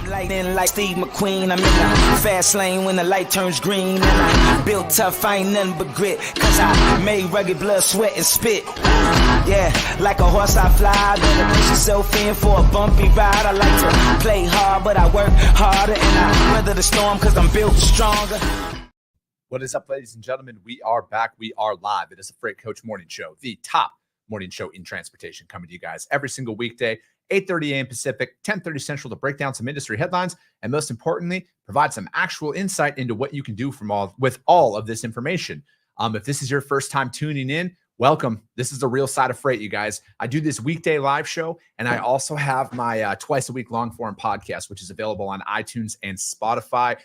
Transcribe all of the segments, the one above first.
Lightning like Steve McQueen. I'm in the fast lane when the light turns green. And I built tough, I ain't nothing but grit. Cause I made rugged blood, sweat, and spit. Yeah, like a horse I fly. Better push yourself in for a bumpy ride. I like to play hard, but I work harder. And I weather the storm cause I'm built stronger. What is up, ladies and gentlemen? We are back. We are live. It is the Freight Coach Morning Show, the top morning show in transportation, coming to you guys every single weekday, 8:30 a.m. Pacific, 10:30 Central, to break down some industry headlines and, most importantly, provide some actual insight into what you can do with all of this information. If this is your first time tuning in, welcome. This is the real side of freight, you guys. I do this weekday live show, and I also have my twice a week long form podcast, which is available on iTunes and Spotify.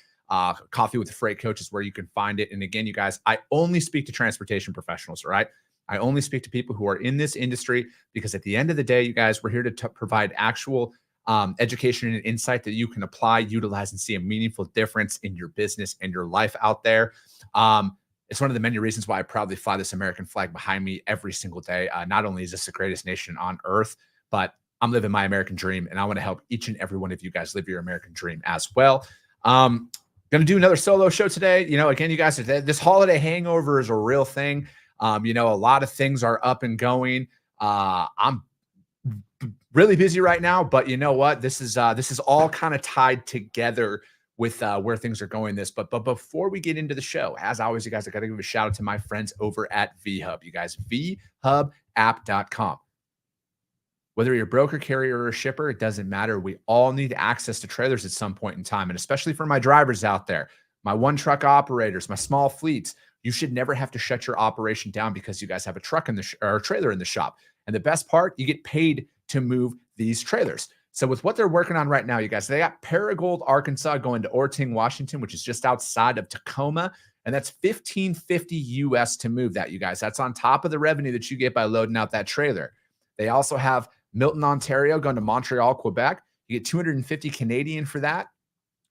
Coffee with the Freight Coach is where you can find it. And again, you guys, I only speak to transportation professionals, all right? I only speak to people who are in this industry because at the end of the day, you guys, we're here to provide actual education and insight that you can apply, utilize, and see a meaningful difference in your business and your life out there. It's one of the many reasons why I proudly fly this American flag behind me every single day. Not only is this the greatest nation on earth, but I'm living my American dream, and I want to help each and every one of you guys live your American dream as well. Going to do another solo show today. You know, again, you guys, this holiday hangover is a real thing. You know, a lot of things are up and going. I'm really busy right now, but you know what? This is all kind of tied together with where things are going. But before we get into the show, as always, you guys, I got to give a shout out to my friends over at VHub. You guys, vhubapp.com. Whether you're a broker, carrier, or a shipper, it doesn't matter. We all need access to trailers at some point in time. And especially for my drivers out there, my one truck operators, my small fleets, you should never have to shut your operation down because you guys have a truck in the or a trailer in the shop. And the best part, you get paid to move these trailers. So with what they're working on right now, you guys, they got Paragould, Arkansas going to Orting, Washington, which is just outside of Tacoma. And that's $1,550 US to move that, you guys. That's on top of the revenue that you get by loading out that trailer. They also have Milton, Ontario, going to Montreal, Quebec. You get $250 Canadian for that.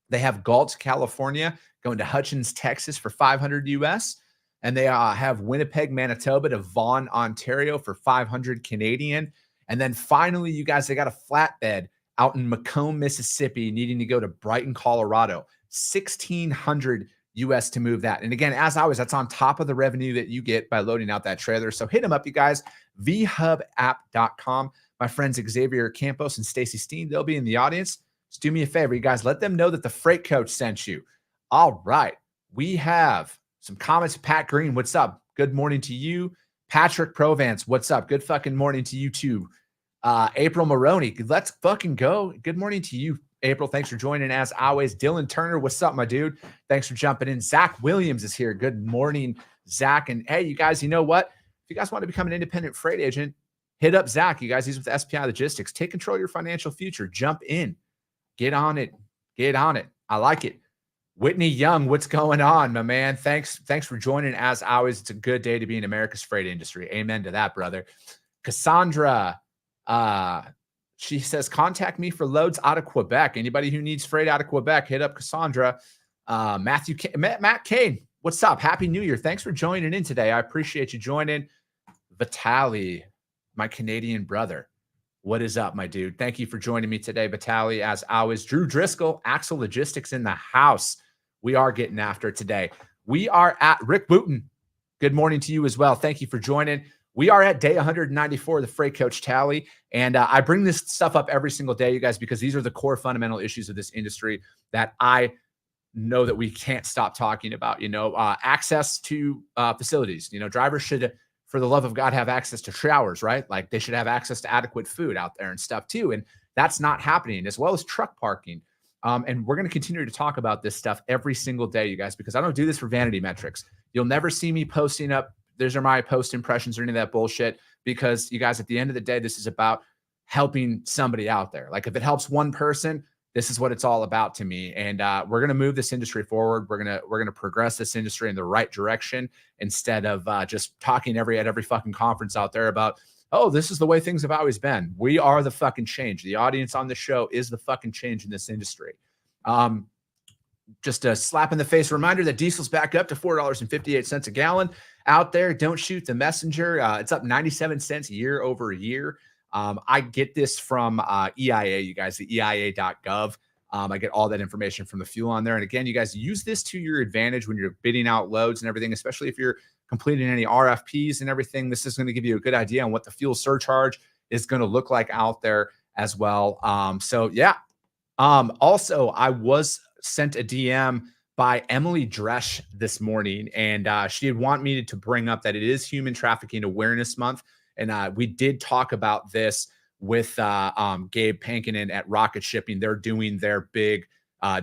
They have Galt, California, going to Hutchins, Texas for $500 US. And they have Winnipeg, Manitoba to Vaughan, Ontario for $500 Canadian. And then finally, you guys, they got a flatbed out in Macomb, Mississippi, needing to go to Brighton, Colorado. $1,600 US to move that. And again, as always, that's on top of the revenue that you get by loading out that trailer. So hit them up, you guys, vhubapp.com. My friends Xavier Campos and Stacy Steen, they'll be in the audience. Just do me a favor, you guys, let them know that the Freight Coach sent you. All right. We have some comments. Pat Green, what's up? Good morning to you. Patrick Provance, what's up? Good fucking morning to you too. April Maroney, let's fucking go. Good morning to you, April. Thanks for joining as always. Dylan Turner, what's up, my dude? Thanks for jumping in. Zach Williams is here. Good morning, Zach. And hey, you guys, you know what? If you guys want to become an independent freight agent, hit up Zach. You guys, he's with SPI Logistics. Take control of your financial future. Jump in. Get on it. Get on it. I like it. Whitney Young, what's going on, my man? Thanks for joining. As always, it's a good day to be in America's freight industry. Amen to that, brother. Cassandra, she says, contact me for loads out of Quebec. Anybody who needs freight out of Quebec, hit up Cassandra. Matt Kane, what's up? Happy New Year. Thanks for joining in today. I appreciate you joining. Vitaly, my Canadian brother. What is up, my dude? Thank you for joining me today, Vitaly. As always, Drew Driscoll, Axel Logistics in the house. We are getting after it today. We are at Rick Wooten. Good morning to you as well. Thank you for joining. We are at day 194 of the Freight Coach Tally. And I bring this stuff up every single day, you guys, because these are the core fundamental issues of this industry that I know that we can't stop talking about. You know, access to facilities. You know, drivers should, for the love of God, have access to showers, right? Like they should have access to adequate food out there and stuff too. And that's not happening, as well as truck parking. And we're going to continue to talk about this stuff every single day, you guys, because I don't do this for vanity metrics. You'll never see me posting up, these are my post impressions or any of that bullshit, because you guys, at the end of the day, this is about helping somebody out there. Like if it helps one person, this is what it's all about to me. And we're going to move this industry forward. We're going to progress this industry in the right direction instead of just talking at every fucking conference out there about, oh, this is the way things have always been. We are the fucking change. The audience on the show is the fucking change in this industry. Just a slap in the face reminder that diesel's back up to $4.58 a gallon out there. Don't shoot the messenger. It's up 97 cents year over year. I get this from EIA, you guys, the EIA.gov. I get all that information from the fuel on there. And again, you guys use this to your advantage when you're bidding out loads and everything, especially if you're completing any RFPs and everything. This is going to give you a good idea on what the fuel surcharge is going to look like out there as well. So yeah. Also, I was sent a DM by Emily Dresch this morning, and she had want me to bring up that it is Human Trafficking Awareness Month. And we did talk about this with Gabe Pankinen at Rocket Shipping. They're doing their big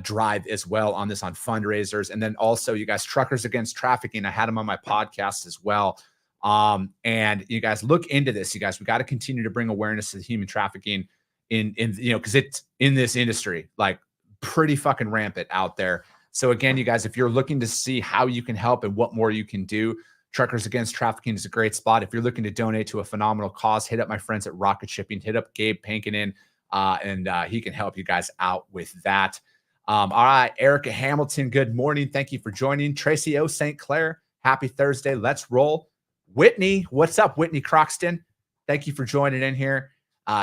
drive as well on this on fundraisers. And then also, you guys, Truckers Against Trafficking, I had them on my podcast as well. And you guys look into this. You guys, we got to continue to bring awareness to human trafficking in because it's in this industry, like pretty fucking rampant out there. So again, you guys, if you're looking to see how you can help and what more you can do, Truckers Against Trafficking is a great spot. If you're looking to donate to a phenomenal cause, hit up my friends at Rocket Shipping, hit up Gabe Pankinen, and he can help you guys out with that. All right, Erica Hamilton, good morning. Thank you for joining. Tracy O. St. Clair, happy Thursday. Let's roll. Whitney, what's up, Whitney Croxton? Thank you for joining in here.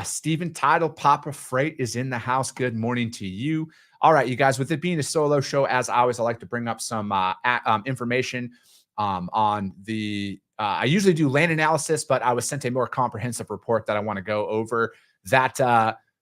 Stephen Tidal, Papa Freight is in the house. Good morning to you. All right, you guys, with it being a solo show, as always, I like to bring up some information on the, I usually do land analysis, but I was sent a more comprehensive report that I want to go over. That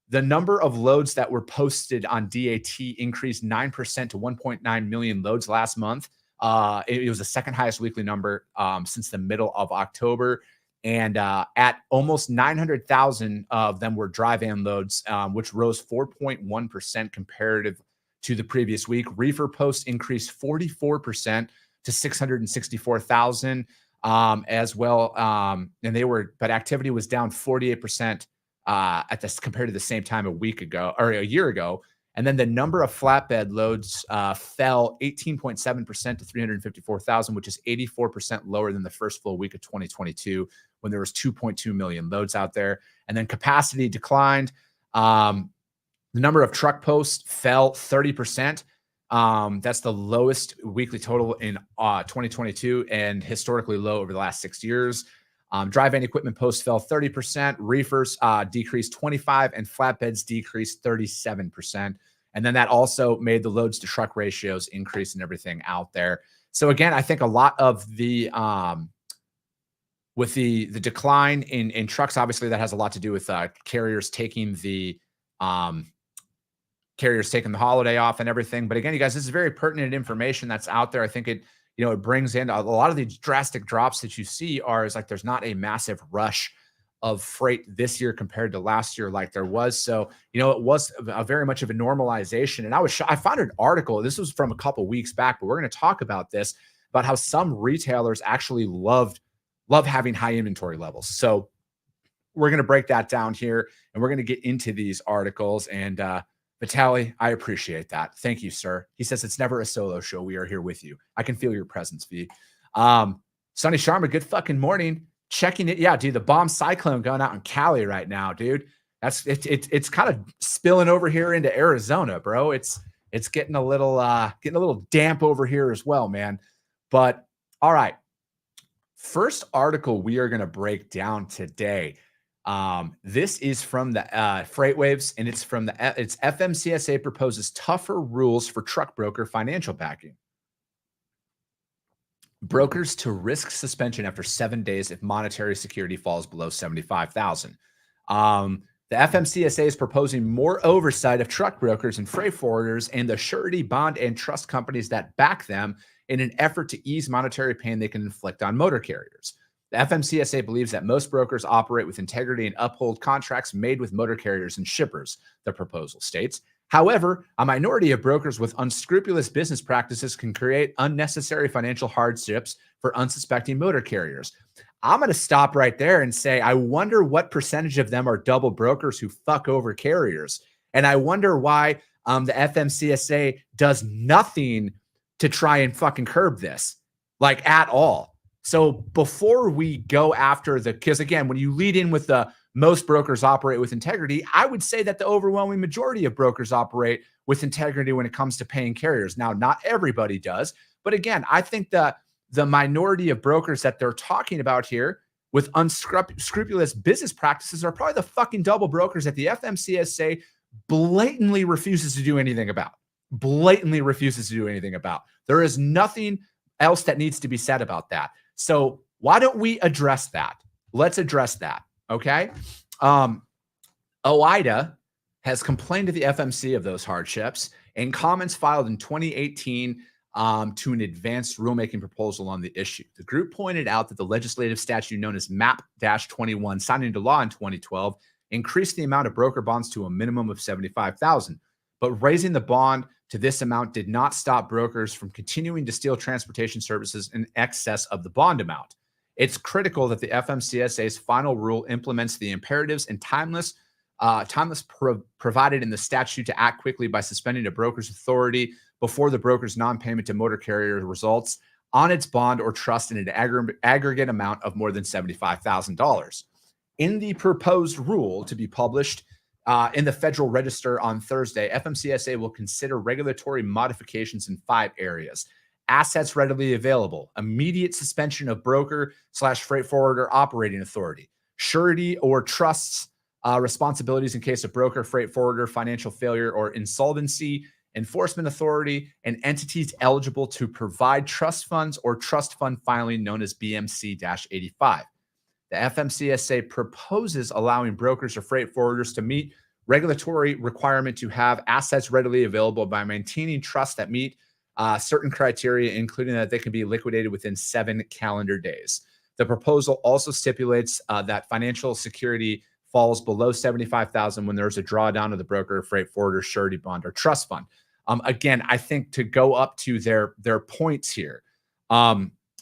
the number of loads that were posted on DAT increased 9% to 1.9 million loads last month. It was the second highest weekly number since the middle of October. And at almost 900,000 of them were dry van loads, which rose 4.1% comparative to the previous week. Reefer posts increased 44% to 664,000 as well. But activity was down 48% compared to the same time a week ago or a year ago. And then the number of flatbed loads fell 18.7% to 354,000, which is 84% lower than the first full week of 2022 when there was 2.2 million loads out there. And then capacity declined. The number of truck posts fell 30%. That's the lowest weekly total in 2022 and historically low over the last 6 years. Dry van equipment posts fell 30%, reefers decreased 25%, and flatbeds decreased 37%. And then that also made the loads to truck ratios increase and everything out there. So again, I think a lot of the with the decline in trucks, obviously that has a lot to do with carriers taking the holiday off and everything. But again, you guys, this is very pertinent information that's out there. I think it brings in a lot of these drastic drops that you see is like there's not a massive rush of freight this year compared to last year like there was. So, it was a very much of a normalization. And I found an article, this was from a couple weeks back, but we're going to talk about this, about how some retailers actually love having high inventory levels. So we're going to break that down here and we're going to get into these articles. And Vitaly, I appreciate that. Thank you, sir. He says it's never a solo show. We are here with you. I can feel your presence, V. Sonny Sharma, good fucking morning. Checking it. Yeah, dude, the bomb cyclone going out in Cali right now, dude. It's kind of spilling over here into Arizona, bro. It's getting a little damp over here as well, man. But all right. First article we are going to break down today. This is from the FreightWaves, and it's FMCSA proposes tougher rules for truck broker financial backing. Brokers to risk suspension after 7 days if monetary security falls below 75,000. The FMCSA is proposing more oversight of truck brokers and freight forwarders and the surety, bond, and trust companies that back them in an effort to ease monetary pain they can inflict on motor carriers. The FMCSA believes that most brokers operate with integrity and uphold contracts made with motor carriers and shippers, the proposal states. However, a minority of brokers with unscrupulous business practices can create unnecessary financial hardships for unsuspecting motor carriers. I'm going to stop right there and say, I wonder what percentage of them are double brokers who fuck over carriers. And I wonder why the FMCSA does nothing to try and fucking curb this, like at all. So before we go after because again, when you lead in with the most brokers operate with integrity, I would say that the overwhelming majority of brokers operate with integrity when it comes to paying carriers. Now, not everybody does, but again, I think the minority of brokers that they're talking about here with unscrupulous business practices are probably the fucking double brokers that the FMCSA blatantly refuses to do anything about. Blatantly refuses to do anything about. There is nothing else that needs to be said about that. So why don't we address that? Let's address that. Okay. OIDA has complained to the FMC of those hardships, and comments filed in 2018 to an advanced rulemaking proposal on the issue. The group pointed out that the legislative statute known as MAP-21, signed into law in 2012, increased the amount of broker bonds to a minimum of $75,000. But raising the bond to this amount did not stop brokers from continuing to steal transportation services in excess of the bond amount. It's critical that the FMCSA's final rule implements the imperatives and timeless provided in the statute to act quickly by suspending a broker's authority before the broker's non-payment to motor carrier results on its bond or trust in an aggregate amount of more than $75,000. In the proposed rule to be published in the Federal Register on Thursday, FMCSA will consider regulatory modifications in 5 areas: assets readily available, immediate suspension of broker/freight forwarder operating authority, surety or trusts responsibilities in case of broker, freight forwarder, financial failure, or insolvency, enforcement authority, and entities eligible to provide trust funds or trust fund filing known as BMC-85. The FMCSA proposes allowing brokers or freight forwarders to meet regulatory requirement to have assets readily available by maintaining trusts that meet certain criteria, including that they can be liquidated within 7 calendar days. The proposal also stipulates that financial security falls below $75,000 when there's a drawdown of the broker, freight forwarder, surety bond, or trust fund. Again, I think to go up to their points here,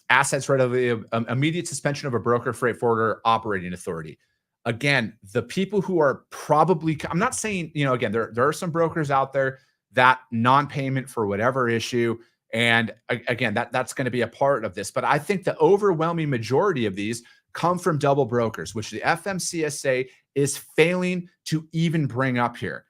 assets readily, immediate suspension of a broker, freight forwarder, operating authority. Again, the people who are probably, I'm not saying, again, there are some brokers out there that non-payment for whatever issue. And again, that's going to be a part of this. But I think the overwhelming majority of these come from double brokers, which the FMCSA is failing to even bring up here.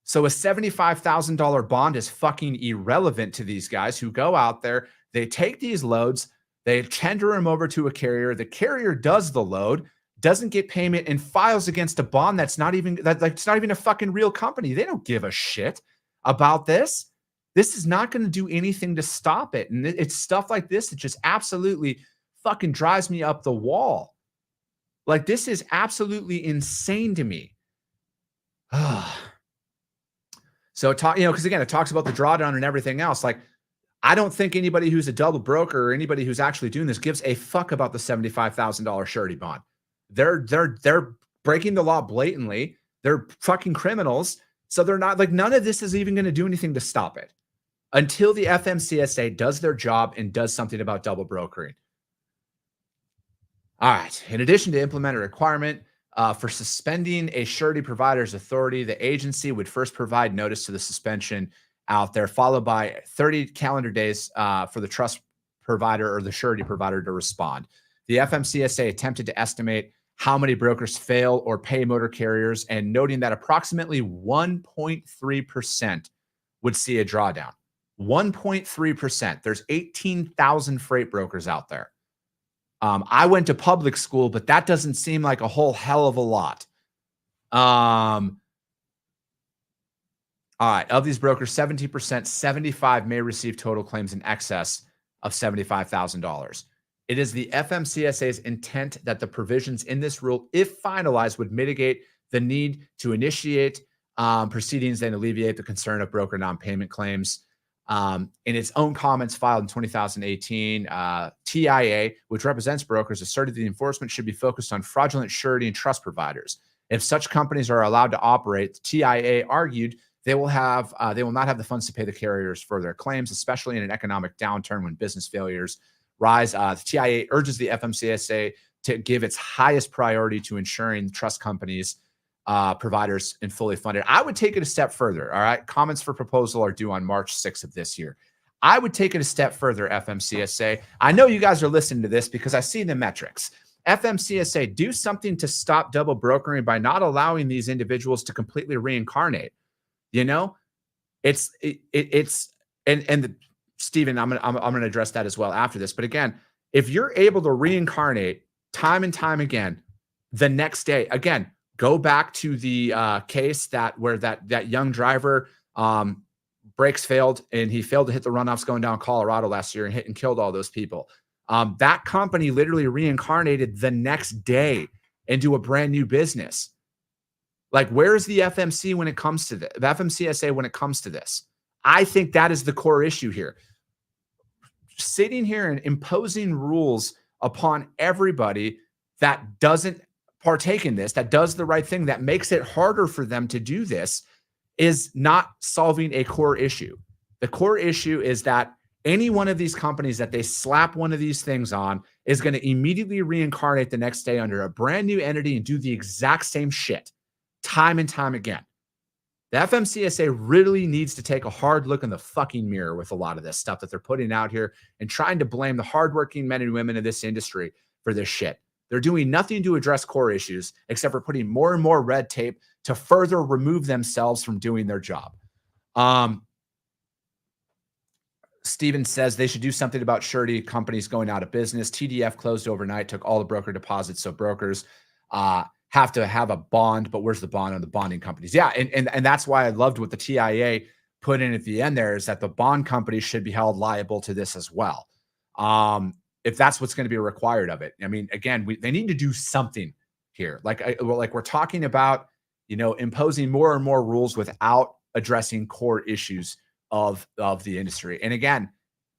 So a $75,000 bond is fucking irrelevant to these guys who go out there, they take these loads, they tender them over to a carrier, the carrier does the load, doesn't get payment, and files against a bond that's not even a fucking real company. They don't give a shit about this. This is not going to do anything to stop it. And it's stuff like this that just absolutely fucking drives me up the wall. Like, this is absolutely insane to me. So because again, it talks about the drawdown and everything else. Like, I don't think anybody who's a double broker or anybody who's actually doing this gives a fuck about the $75,000 surety bond. They're breaking the law blatantly. They're fucking criminals. So they're not, like, none of this is even going to do anything to stop it until the FMCSA does their job and does something about double brokering. All right. In addition to implement a requirement for suspending a surety provider's authority, the agency would first provide notice to the suspension out there, followed by 30 calendar days for the trust provider or the surety provider to respond. The FMCSA attempted to estimate how many brokers fail or pay motor carriers, and noting that approximately 1.3% would see a drawdown. 1.3%. There's 18,000 freight brokers out there. I went to public school, but that doesn't seem like a whole hell of a lot. All right. Of these brokers, 70%, 75 may receive total claims in excess of $75,000. It is the FMCSA's intent that the provisions in this rule, if finalized, would mitigate the need to initiate proceedings and alleviate the concern of broker non-payment claims. In its own comments filed in 2018, TIA, which represents brokers, asserted the enforcement should be focused on fraudulent surety and trust providers. If such companies are allowed to operate, TIA argued they will not have the funds to pay the carriers for their claims, especially in an economic downturn when business failures rise. The TIA urges the FMCSA to give its highest priority to ensuring trust companies providers and fully funded. I would take it a step further. All right. Comments for proposal are due on March 6th of this year. I would take it a step further, FMCSA. I know you guys are listening to this because I see the metrics. FMCSA, do something to stop double brokering by not allowing these individuals to completely reincarnate. Stephen, I'm going to address that as well after this. But again, if you're able to reincarnate time and time again, the next day, again, Go back to the case where that young driver brakes failed and he failed to hit the runoffs going down Colorado last year and hit and killed all those people. That company literally reincarnated the next day into a brand new business. Like, where is the FMC when it comes to the FMCSA when it comes to this? I think that is the core issue here. Sitting here and imposing rules upon everybody that doesn't partake in this, that does the right thing, that makes it harder for them to do this, is not solving a core issue. The core issue is that any one of these companies that they slap one of these things on is going to immediately reincarnate the next day under a brand new entity and do the exact same shit time and time again. The FMCSA really needs to take a hard look in the fucking mirror with a lot of this stuff that they're putting out here and trying to blame the hardworking men and women in this industry for this shit. They're doing nothing to address core issues except for putting more and more red tape to further remove themselves from doing their job. Steven says they should do something about surety companies going out of business. TDF closed overnight, took all the broker deposits. So brokers have to have a bond, but where's the bond on the bonding companies? Yeah. And that's why I loved what the TIA put in at the end there, is that the bond companies should be held liable to this as well. If that's what's going to be required of it. I mean, again, they need to do something here. Like we're talking about, imposing more and more rules without addressing core issues of the industry. And again,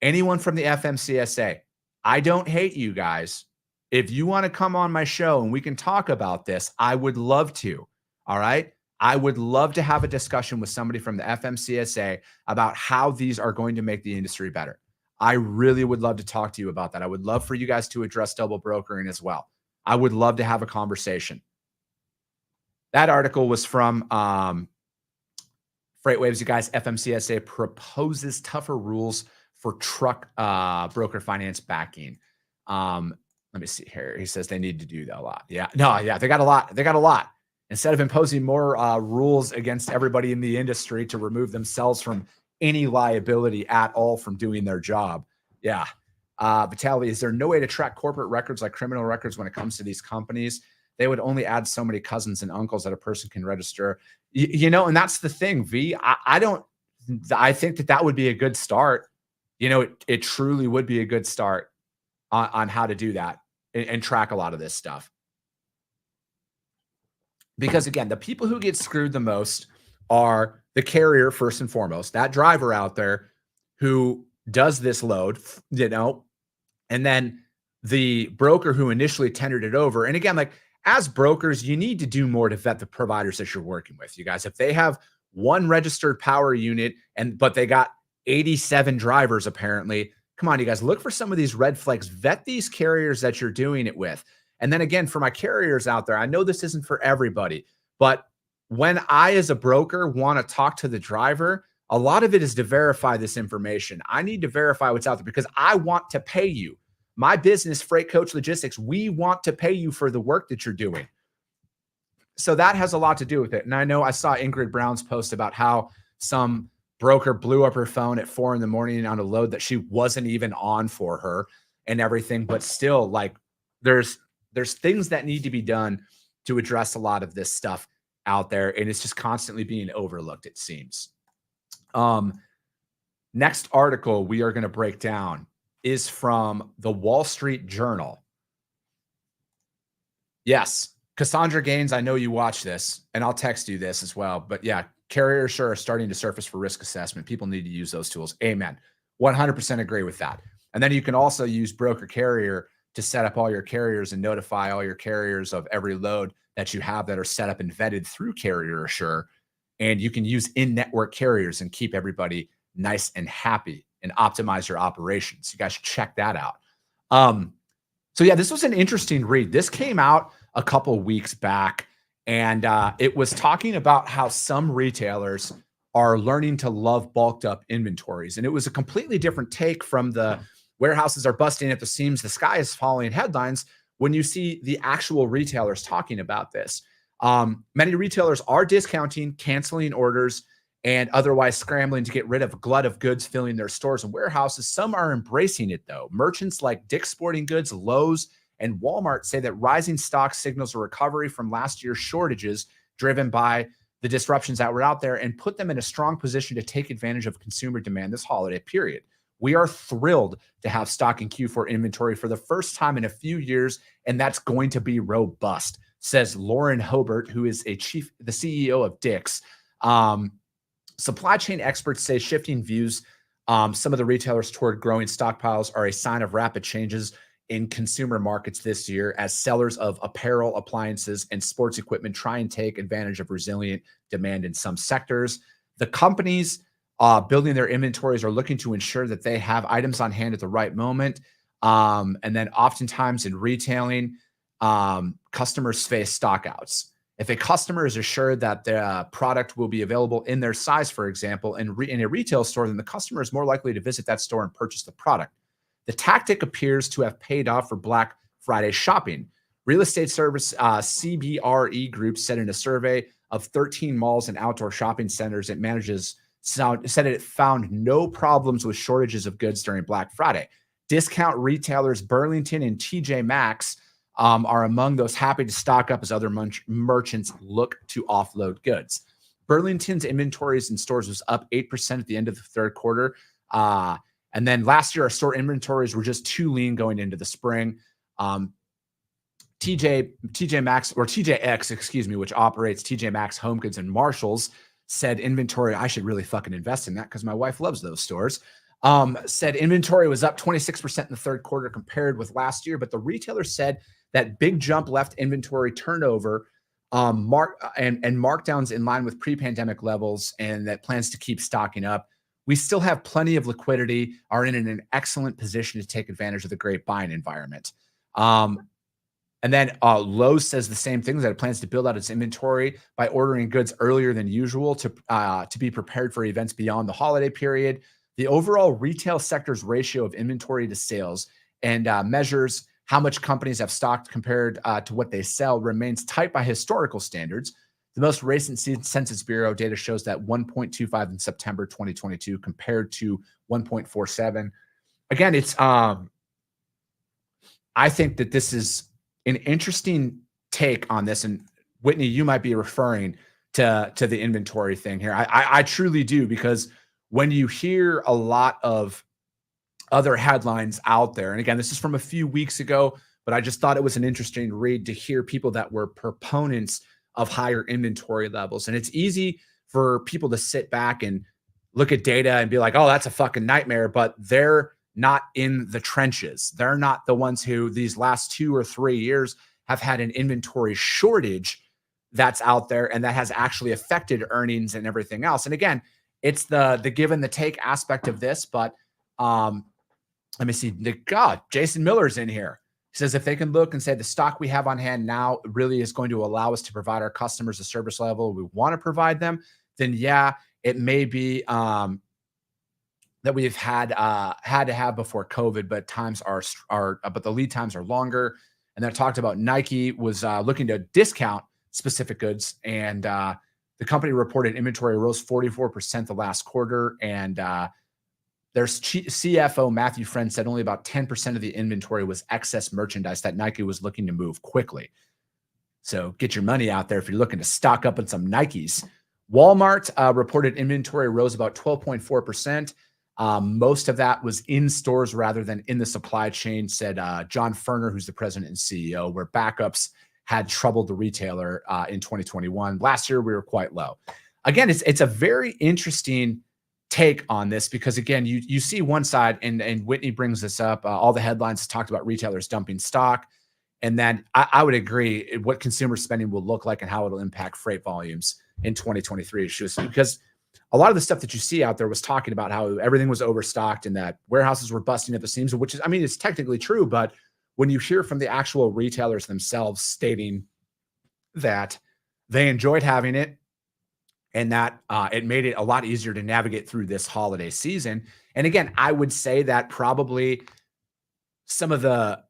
anyone from the FMCSA, I don't hate you guys. If you want to come on my show and we can talk about this, I would love to. All right. I would love to have a discussion with somebody from the FMCSA about how these are going to make the industry better. I really would love to talk to you about that. I would love for you guys to address double brokering as well. I would love to have a conversation. That article was from FreightWaves. You guys, FMCSA proposes tougher rules for truck broker finance backing. Let me see here. He says they need to do that a lot. Yeah, no, yeah, they got a lot. They got a lot. Instead of imposing more rules against everybody in the industry to remove themselves from any liability at all from doing their job. Yeah. Vitaly, is there no way to track corporate records like criminal records when it comes to these companies? They would only add so many cousins and uncles that a person can register. And that's the thing, V. I think that would be a good start. It truly would be a good start on how to do that and track a lot of this stuff. Because again, the people who get screwed the most are the carrier, first and foremost, that driver out there who does this load, and then the broker who initially tendered it over. And again, like, as brokers, you need to do more to vet the providers that you're working with. You guys, if they have one registered power unit but they got 87 drivers, apparently, come on, you guys, look for some of these red flags, vet these carriers that you're doing it with. And then again, for my carriers out there, I know this isn't for everybody, but when I, as a broker, want to talk to the driver, a lot of it is to verify this information. I need to verify what's out there because I want to pay you. My business, Freight Coach Logistics, we want to pay you for the work that you're doing. So that has a lot to do with it. And I know I saw Ingrid Brown's post about how some broker blew up her phone at 4 a.m. on a load that she wasn't even on for her and everything. But still, like, there's things that need to be done to address a lot of this stuff out there. And it's just constantly being overlooked, it seems. Next article we are going to break down is from the Wall Street Journal. Yes, Cassandra Gaines, I know you watch this, and I'll text you this as well. But yeah, carriers sure are starting to surface for risk assessment. People need to use those tools. Amen. 100% agree with that. And then you can also use Broker Carrier to set up all your carriers and notify all your carriers of every load that you have that are set up and vetted through Carrier Assure. And you can use in-network carriers and keep everybody nice and happy and optimize your operations. You guys should check that out. So yeah, this was an interesting read. This came out a couple weeks back, and it was talking about how some retailers are learning to love bulked up inventories. And it was a completely different take from the warehouses are busting at the seams, the sky is falling headlines when you see the actual retailers talking about this. Many retailers are discounting, canceling orders, and otherwise scrambling to get rid of a glut of goods filling their stores and warehouses. Some are embracing it, though. Merchants like Dick's Sporting Goods, Lowe's, and Walmart say that rising stock signals a recovery from last year's shortages driven by the disruptions that were out there and put them in a strong position to take advantage of consumer demand this holiday period. We are thrilled to have stock in Q4 inventory for the first time in a few years, and that's going to be robust, says Lauren Hobart, who is the CEO of Dick's. Supply chain experts say shifting views, some of the retailers toward growing stockpiles are a sign of rapid changes in consumer markets this year as sellers of apparel, appliances, and sports equipment try and take advantage of resilient demand in some sectors. The companies building their inventories are looking to ensure that they have items on hand at the right moment. And then oftentimes in retailing, customers face stockouts. If a customer is assured that the product will be available in their size, for example, in a retail store, then the customer is more likely to visit that store and purchase the product. The tactic appears to have paid off for Black Friday shopping. Real estate service CBRE Group said in a survey of 13 malls and outdoor shopping centers it manages said it found no problems with shortages of goods during Black Friday. Discount retailers Burlington and TJ Maxx are among those happy to stock up as other merchants look to offload goods. Burlington's inventories in stores was up 8% at the end of the third quarter. And then last year, our store inventories were just too lean going into the spring. TJ Maxx, or TJX, excuse me, which operates TJ Maxx, Home Goods, and Marshalls, said inventory, I should really fucking invest in that because my wife loves those stores, said inventory was up 26% in the third quarter compared with last year. But the retailer said that big jump left inventory turnover and markdowns in line with pre-pandemic levels, and that plans to keep stocking up. We still have plenty of liquidity, are in an excellent position to take advantage of the great buying environment. And then Lowe's says the same thing, that it plans to build out its inventory by ordering goods earlier than usual to be prepared for events beyond the holiday period. The overall retail sector's ratio of inventory to sales and measures how much companies have stocked compared to what they sell remains tight by historical standards. The most recent Census Bureau data shows that 1.25 in September 2022 compared to 1.47. Again, it's I think that this is an interesting take on this. And Whitney, you might be referring to the inventory thing here. I truly do, because when you hear a lot of other headlines out there, and again, this is from a few weeks ago, but I just thought it was an interesting read to hear people that were proponents of higher inventory levels. And it's easy for people to sit back and look at data and be like, oh, that's a fucking nightmare, but they're not in the trenches. They're not the ones who these last 2 or 3 years have had an inventory shortage that's out there and that has actually affected earnings and everything else. And again, it's the give and the take aspect of this, but let me see. God, Jason Miller's in here. He says if they can look and say the stock we have on hand now really is going to allow us to provide our customers the service level we want to provide them, then yeah, it may be that we've had to have before COVID, but but the lead times are longer. And then I talked about Nike was looking to discount specific goods, and the company reported inventory rose 44% the last quarter, and their CFO, Matthew Friend, said only about 10% of the inventory was excess merchandise that Nike was looking to move quickly. So get your money out there if you're looking to stock up on some Nikes. Walmart reported inventory rose about 12.4%. Most of that was in stores rather than in the supply chain, said John Furner, who's the president and CEO, where backups had troubled the retailer in 2021. Last year, we were quite low. Again, it's a very interesting take on this, because again, you see one side, and Whitney brings this up, all the headlines talked about retailers dumping stock, and then I would agree what consumer spending will look like and how it'll impact freight volumes in 2023, because a lot of the stuff that you see out there was talking about how everything was overstocked and that warehouses were busting at the seams, which is, I mean, it's technically true, but when you hear from the actual retailers themselves stating that they enjoyed having it, and that it made it a lot easier to navigate through this holiday season. And again, I would say that probably some of the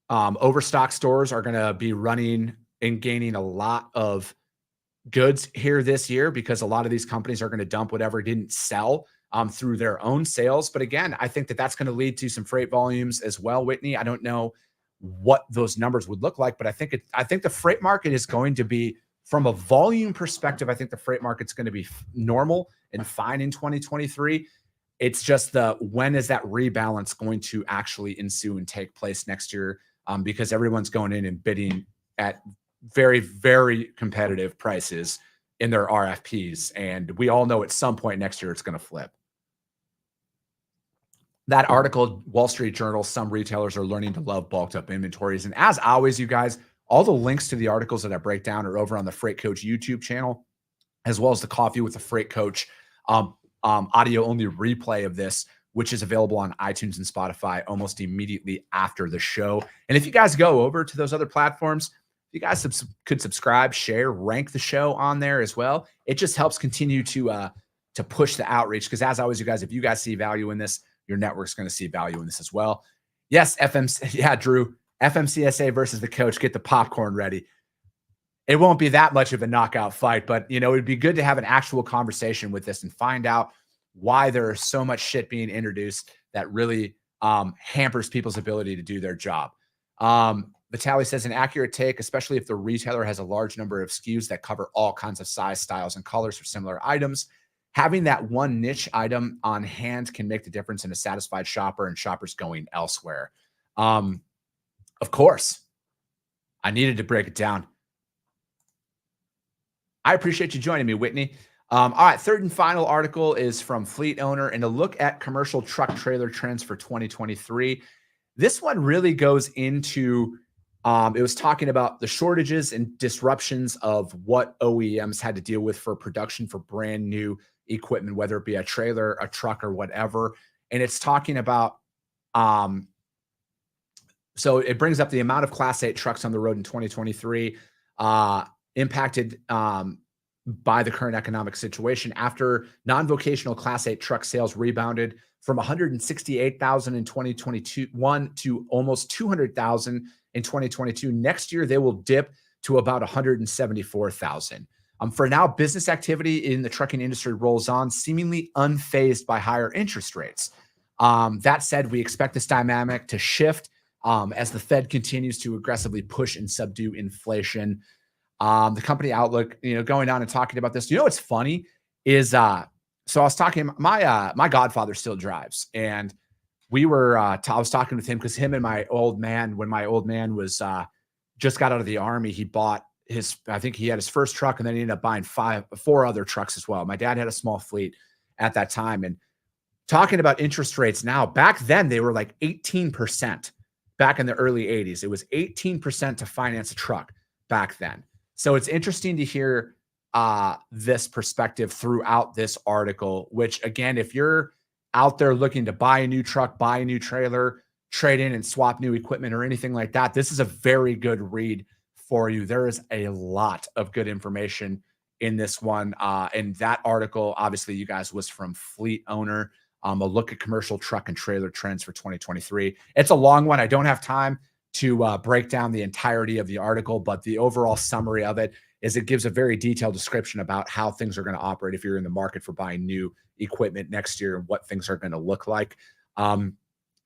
overstock stores are going to be running and gaining a lot of goods here this year, because a lot of these companies are going to dump whatever didn't sell through their own sales. But again, I think that that's going to lead to some freight volumes as well, Whitney. I don't know what those numbers would look like. But I think the freight market is going to be, from a volume perspective, I think the freight market's going to be normal and fine in 2023. It's just when is that rebalance going to actually ensue and take place next year? Because everyone's going in and bidding at very, very competitive prices in their RFPs. And we all know at some point next year, it's going to flip. That article, Wall Street Journal, some retailers are learning to love bulked up inventories. And as always, you guys, all the links to the articles that I break down are over on the Freight Coach YouTube channel, as well as the Coffee with the Freight Coach audio only replay of this, which is available on iTunes and Spotify almost immediately after the show. And if you guys go over to those other platforms, you guys could subscribe, share, rank the show on there as well. It just helps continue to push the outreach. Because as always, you guys, if you guys see value in this, your network's going to see value in this as well. Yes, Drew, FMCSA versus the coach. Get the popcorn ready. It won't be that much of a knockout fight, but it'd be good to have an actual conversation with this and find out why there is so much shit being introduced that really hampers people's ability to do their job. Vitaly says, an accurate take, especially if the retailer has a large number of SKUs that cover all kinds of size, styles, and colors for similar items. Having that one niche item on hand can make the difference in a satisfied shopper and shoppers going elsewhere. Of course, I needed to break it down. I appreciate you joining me, Whitney. All right, third and final article is from Fleet Owner and a look at commercial truck trailer trends for 2023. This one really goes into, it was talking about the shortages and disruptions of what OEMs had to deal with for production for brand new equipment, whether it be a trailer, a truck, or whatever. And it's talking about, so it brings up the amount of Class 8 trucks on the road in 2023, impacted by the current economic situation after non-vocational Class 8 truck sales rebounded from 168,000 in 2021 to almost 200,000 in 2022. Next year, they will dip to about 174,000. For now, business activity in the trucking industry rolls on, seemingly unfazed by higher interest rates. That said, we expect this dynamic to shift as the Fed continues to aggressively push and subdue inflation. The company outlook, going on and talking about this. What's funny is, so I was talking, my godfather still drives, and we were, I was talking with him because him and my old man, when my old man was just got out of the army, he bought I think he had his first truck, and then he ended up buying 4 other trucks as well. My dad had a small fleet at that time, and talking about interest rates now, back then they were like 18%. Back in the early 80s, it was 18% to finance a truck back then. So it's interesting to hear this perspective throughout this article, which again, if you're out there looking to buy a new truck, buy a new trailer, trade in and swap new equipment or anything like that, this is a very good read for you. There is a lot of good information in this one. And that article, obviously, you guys, was from Fleet Owner. A look at commercial truck and trailer trends for 2023. It's a long one. I don't have time to break down the entirety of the article, but the overall summary of it is it gives a very detailed description about how things are going to operate if you're in the market for buying new equipment next year and what things are going to look like.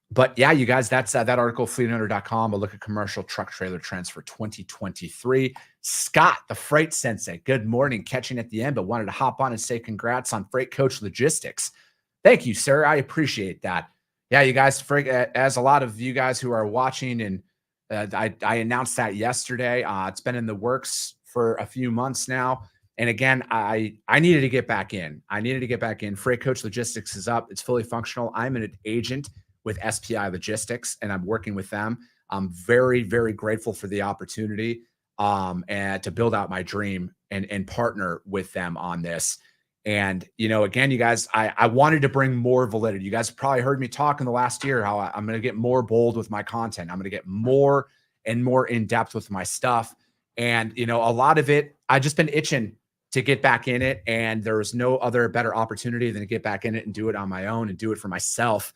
But yeah, you guys, that's that article, fleetowner.com. A look at commercial truck trailer trends for 2023. Scott, the freight sensei, good morning. Catching at the end, but wanted to hop on and say congrats on Freight Coach Logistics. Thank you, sir. I appreciate that. Yeah, you guys, as a lot of you guys who are watching, and I announced that yesterday. It's been in the works for a few months now. And again, I needed to get back in. Freight Coach Logistics is up. It's fully functional. I'm an agent with SPI Logistics, and I'm working with them. I'm very, very grateful for the opportunity and to build out my dream and partner with them on this. And, again, you guys, I wanted to bring more validity. You guys have probably heard me talk in the last year how I'm going to get more bold with my content. I'm going to get more and more in depth with my stuff. And, a lot of it, I've just been itching to get back in it. And there was no other better opportunity than to get back in it and do it on my own and do it for myself.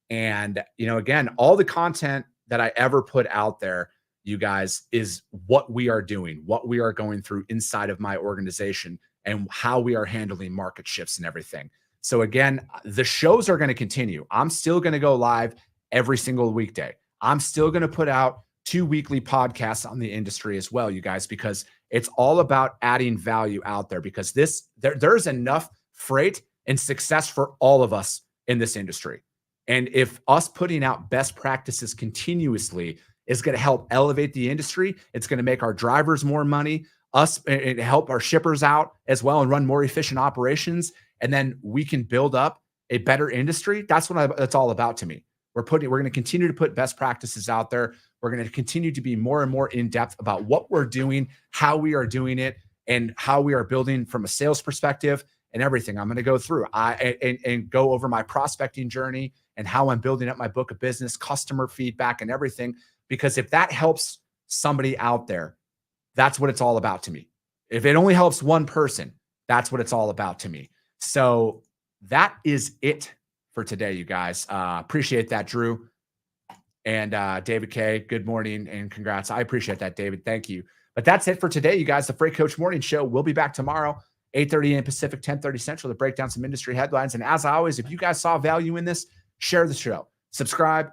And, again, all the content that I ever put out there, you guys, is what we are doing, what we are going through inside of my organization and how we are handling market shifts and everything. So again, the shows are going to continue. I'm still going to go live every single weekday. I'm still going to put out 2 weekly podcasts on the industry as well, you guys, because it's all about adding value out there, because there's enough freight and success for all of us in this industry. And if us putting out best practices continuously is going to help elevate the industry, it's going to make our drivers more money, us and help our shippers out as well and run more efficient operations. And then we can build up a better industry. That's what it's all about to me. We're going to continue to put best practices out there. We're going to continue to be more and more in depth about what we're doing, how we are doing it, and how we are building from a sales perspective and everything. I'm going to go through and go over my prospecting journey and how I'm building up my book of business, customer feedback, and everything. Because if that helps somebody out there, that's what it's all about to me. If it only helps one person, that's what it's all about to me. So that is it for today, you guys. Appreciate that, Drew. And David K., good morning and congrats. I appreciate that, David. Thank you. But that's it for today, you guys. The Freight Coach Morning Show. We'll be back tomorrow, 8:30 a.m. Pacific, 10:30 Central, to break down some industry headlines. And as always, if you guys saw value in this, share the show. Subscribe,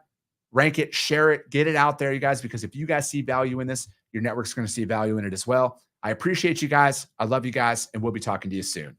rank it, share it, get it out there, you guys, because if you guys see value in this, your network's going to see value in it as well. I appreciate you guys. I love you guys, and we'll be talking to you soon.